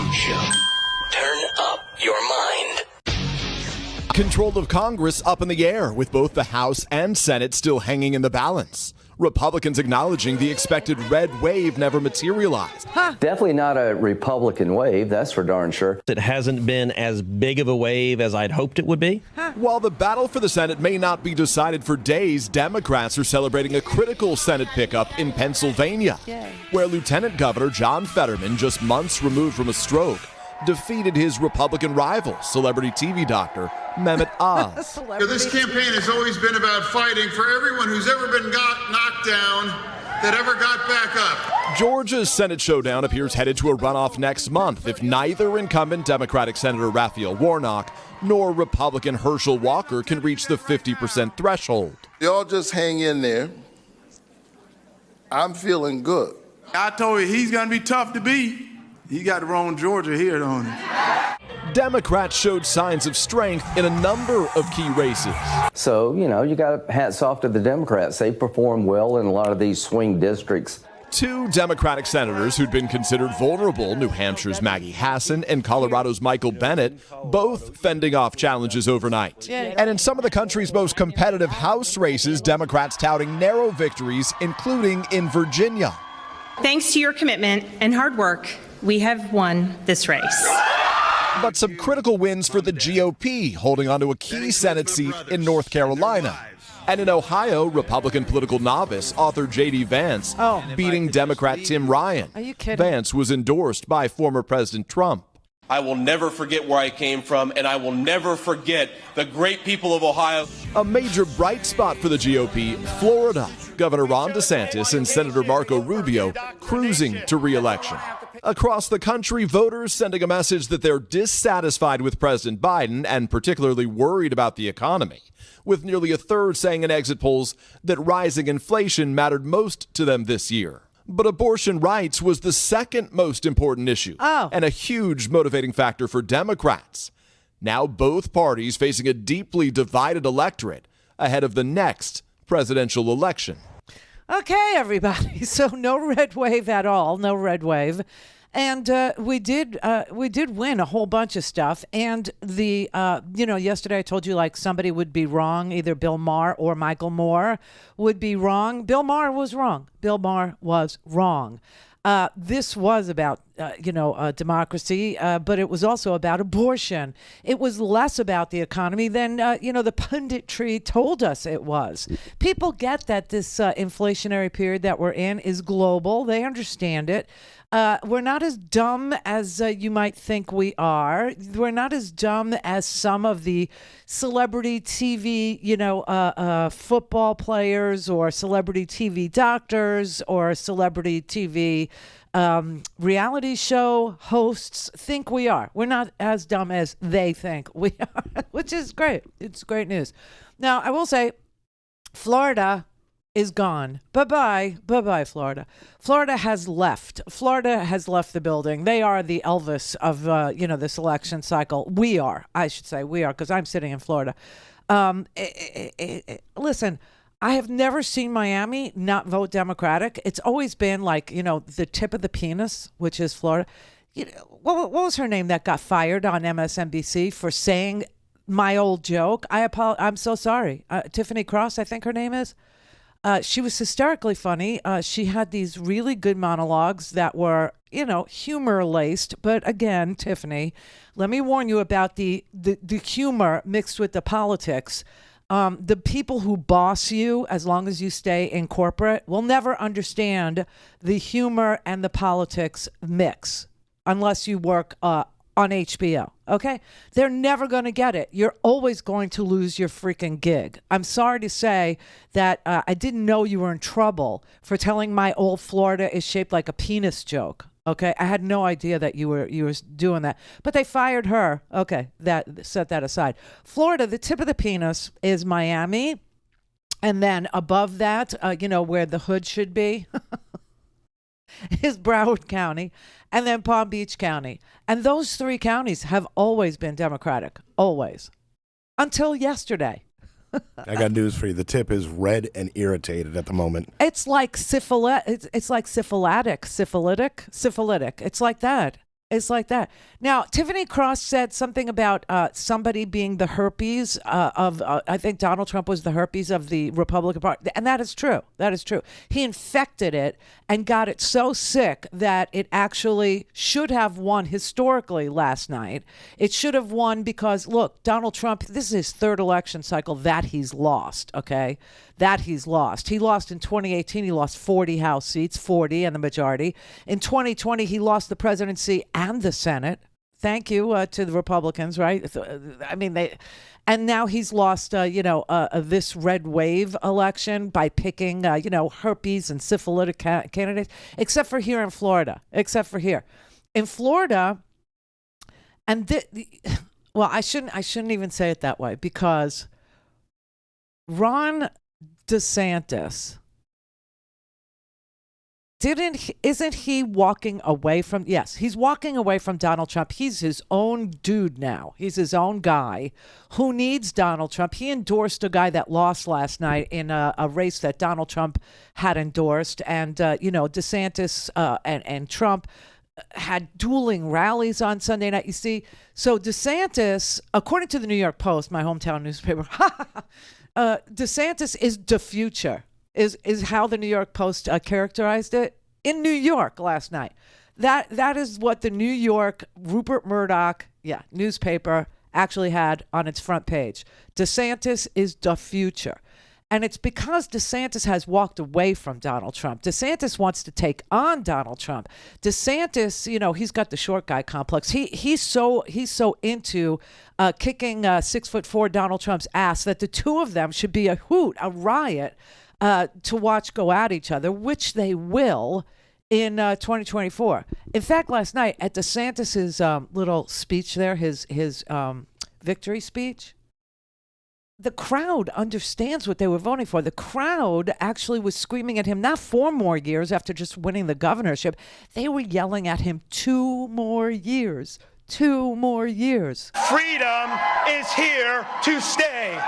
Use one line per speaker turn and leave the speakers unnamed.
Rhodes Show. Turn up your mind.
Control of Congress up in the air, with both the House and Senate still hanging in the balance. Republicans acknowledging the expected red wave never materialized.
Definitely not a Republican wave, that's for darn sure.
It hasn't been as big of a wave as I'd hoped it would be.
While the battle for the Senate may not be decided for days, Democrats are celebrating a critical Senate pickup in Pennsylvania, where Lieutenant Governor John Fetterman, just months removed from a stroke, defeated his Republican rival, celebrity TV doctor Mehmet Oz.
This campaign has always been about fighting for everyone who's ever been knocked down that ever got back up.
Georgia's Senate showdown appears headed to a runoff next month if neither incumbent Democratic Senator Raphael Warnock nor Republican Herschel Walker can reach the 50% threshold.
Y'all just hang in there. I'm feeling good.
I told you he's going to be tough to beat. He got the wrong Georgia here, don't he?
Democrats showed signs of strength in a number of key races.
So, you got hats off to the Democrats. They perform well in a lot of these swing districts.
Two Democratic senators who'd been considered vulnerable, New Hampshire's Maggie Hassan and Colorado's Michael Bennet, both fending off challenges overnight. And in some of the country's most competitive House races, Democrats touting narrow victories, including in Virginia.
Thanks to your commitment and hard work, we have won this race.
But some critical wins for the GOP, holding on to a key Senate seat in North Carolina. And in Ohio, Republican political novice author J.D. Vance beating Democrat Tim Ryan.
Are you kidding?
Vance was endorsed by former President Trump.
I will never forget where I came from, and I will never forget the great people of Ohio.
A major bright spot for the GOP, Florida. Governor Ron DeSantis and Senator Marco Rubio cruising to re-election. Across the country, voters sending a message that they're dissatisfied with President Biden and particularly worried about the economy, with nearly a third saying in exit polls that rising inflation mattered most to them this year. But abortion rights was the second most important issue and a huge motivating factor for Democrats. Now both parties facing a deeply divided electorate ahead of the next presidential election.
Okay, everybody. So no red wave at all. No red wave. And we did win a whole bunch of stuff. And the yesterday I told you like somebody would be wrong, either Bill Maher or Michael Moore would be wrong. Bill Maher was wrong. Bill Maher was wrong. This was about, democracy, but it was also about abortion. It was less about the economy than, the punditry told us it was. People get that this inflationary period that we're in is global. They understand it. We're not as dumb as you might think we are. We're not as dumb as some of the celebrity TV, football players or celebrity TV doctors or celebrity TV reality show hosts think we are. We're not as dumb as they think we are, which is great. It's great news. Now, I will say Florida is gone. Bye-bye. Bye-bye, Florida. Florida has left. Florida has left the building. They are the Elvis of, this election cycle. We are, I should say. We are, because I'm sitting in Florida. Listen, I have never seen Miami not vote Democratic. It's always been like, the tip of the penis, which is Florida. What was her name that got fired on MSNBC for saying my old joke? I'm so sorry. Tiffany Cross, I think her name is. She was hysterically funny. She had these really good monologues that were, humor-laced. But again, Tiffany, let me warn you about the humor mixed with the politics. The people who boss you, as long as you stay in corporate, will never understand the humor and the politics mix unless you work on HBO, okay? They're never going to get it. You're always going to lose your freaking gig. I'm sorry to say that I didn't know you were in trouble for telling my old Florida is shaped like a penis joke, okay? I had no idea that you were doing that. But they fired her. Okay, set that aside. Florida, the tip of the penis is Miami. And then above that, where the hood should be, is Broward County, and then Palm Beach County. And those three counties have always been Democratic, always, until yesterday.
I got news for you. The tip is red and irritated at the moment.
It's like syphilitic. It's like that. It's like that. Now, Tiffany Cross said something about somebody being the herpes of, I think Donald Trump was the herpes of the Republican Party. And that is true. That is true. He infected it and got it so sick that it actually should have won historically last night. It should have won because, look, Donald Trump, this is his third election cycle that he's lost, okay? That he's lost. He lost in 2018. He lost 40 House seats, 40 and the majority. In 2020, he lost the presidency and the Senate. Thank you to the Republicans, right? I mean, and now he's lost, this red wave election by picking, herpes and syphilitic candidates, except for here in Florida, in Florida. And I shouldn't even say it that way because Ron DeSantis isn't he walking away from, yes, he's walking away from Donald Trump. He's his own dude now. He's his own guy who needs Donald Trump. He endorsed a guy that lost last night in a race that Donald Trump had endorsed. And, DeSantis and Trump had dueling rallies on Sunday night. You see, so DeSantis, according to the New York Post, my hometown newspaper, DeSantis is the future. Is how the New York Post characterized it in New York last night. That is what the New York Rupert Murdoch newspaper actually had on its front page. DeSantis is the future. And it's because DeSantis has walked away from Donald Trump. DeSantis wants to take on Donald Trump. DeSantis, he's got the short guy complex. He's so into kicking 6'4" Donald Trump's ass that the two of them should be a riot to watch go at each other, which they will in 2024. In fact, last night at DeSantis's little speech there, his victory speech, the crowd understands what they were voting for. The crowd actually was screaming at him, not 4 more years after just winning the governorship. They were yelling at him 2 more years. 2 more years.
Freedom is here to stay.